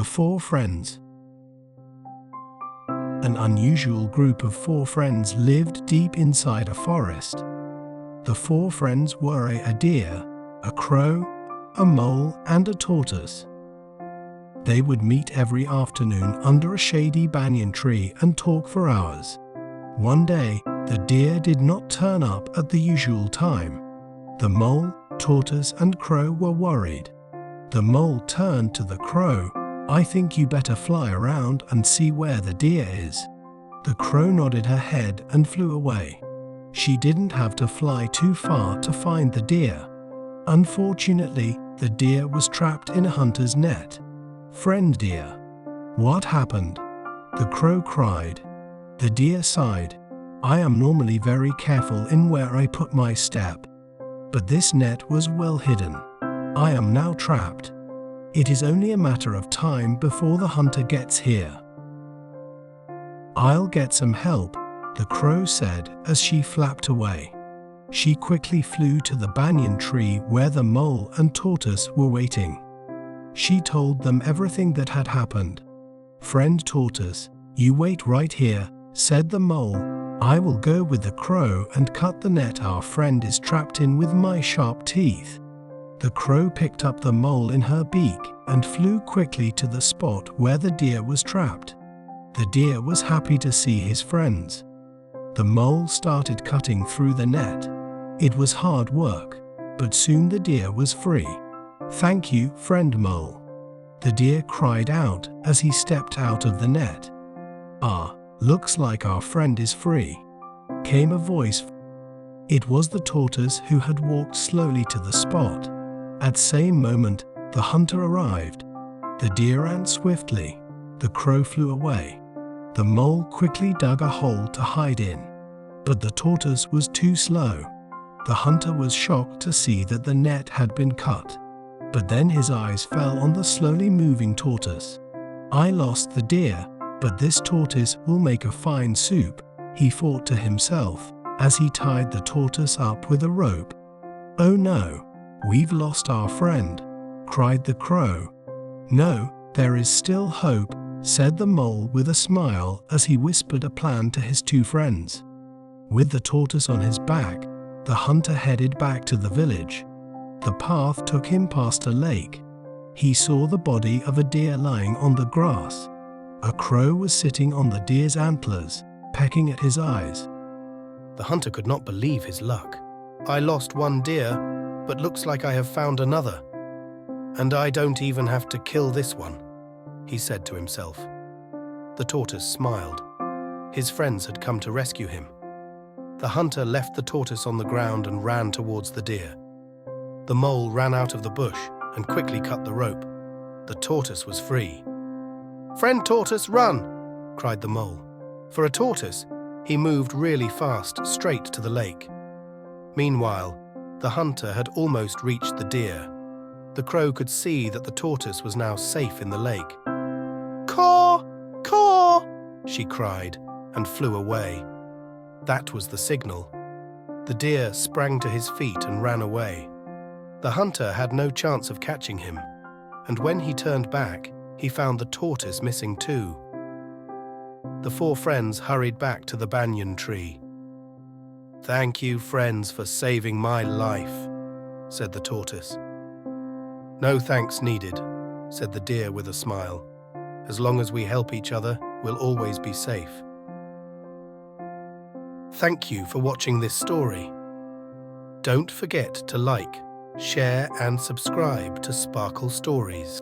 The Four Friends. An unusual group of four friends lived deep inside a forest. The four friends were a deer, a crow, a mole, and a tortoise. They would meet every afternoon under a shady banyan tree and talk for hours. One day, the deer did not turn up at the usual time. The mole, tortoise, and crow were worried. The mole turned to the crow. "I think you better fly around and see where the deer is." The crow nodded her head and flew away. She didn't have to fly too far to find the deer. Unfortunately, the deer was trapped in a hunter's net. "Friend deer, what happened?" the crow cried. The deer sighed. "I am normally very careful in where I put my step, but this net was well hidden. I am now trapped. It is only a matter of time before the hunter gets here." "I'll get some help," the crow said as she flapped away. She quickly flew to the banyan tree where the mole and tortoise were waiting. She told them everything that had happened. "Friend tortoise, you wait right here," said the mole. "I will go with the crow and cut the net our friend is trapped in with my sharp teeth." The crow picked up the mole in her beak and flew quickly to the spot where the deer was trapped. The deer was happy to see his friends. The mole started cutting through the net. It was hard work, but soon the deer was free. "Thank you, friend mole," the deer cried out as he stepped out of the net. "Ah, looks like our friend is free," came a voice. It was the tortoise who had walked slowly to the spot. At the same moment, the hunter arrived. The deer ran swiftly. The crow flew away. The mole quickly dug a hole to hide in. But the tortoise was too slow. The hunter was shocked to see that the net had been cut. But then his eyes fell on the slowly moving tortoise. "I lost the deer, but this tortoise will make a fine soup," he thought to himself as he tied the tortoise up with a rope. "Oh no, we've lost our friend," cried the crow. "No, there is still hope," said the mole with a smile as he whispered a plan to his two friends. With the tortoise on his back, the hunter headed back to the village. The path took him past a lake. He saw the body of a deer lying on the grass. A crow was sitting on the deer's antlers, pecking at his eyes. The hunter could not believe his luck. "I lost one deer, but looks like I have found another. And I don't even have to kill this one," he said to himself. The tortoise smiled. His friends had come to rescue him. The hunter left the tortoise on the ground and ran towards the deer. The mole ran out of the bush and quickly cut the rope. The tortoise was free. "Friend tortoise, run!" cried the mole. For a tortoise, he moved really fast straight to the lake. Meanwhile, the hunter had almost reached the deer. The crow could see that the tortoise was now safe in the lake. "Caw! Caw!" she cried and flew away. That was the signal. The deer sprang to his feet and ran away. The hunter had no chance of catching him, and when he turned back, he found the tortoise missing too. The four friends hurried back to the banyan tree. "Thank you, friends, for saving my life," said the tortoise. "No thanks needed," said the deer with a smile. "As long as we help each other, we'll always be safe." Thank you for watching this story. Don't forget to like, share and subscribe to Sparkle Stories.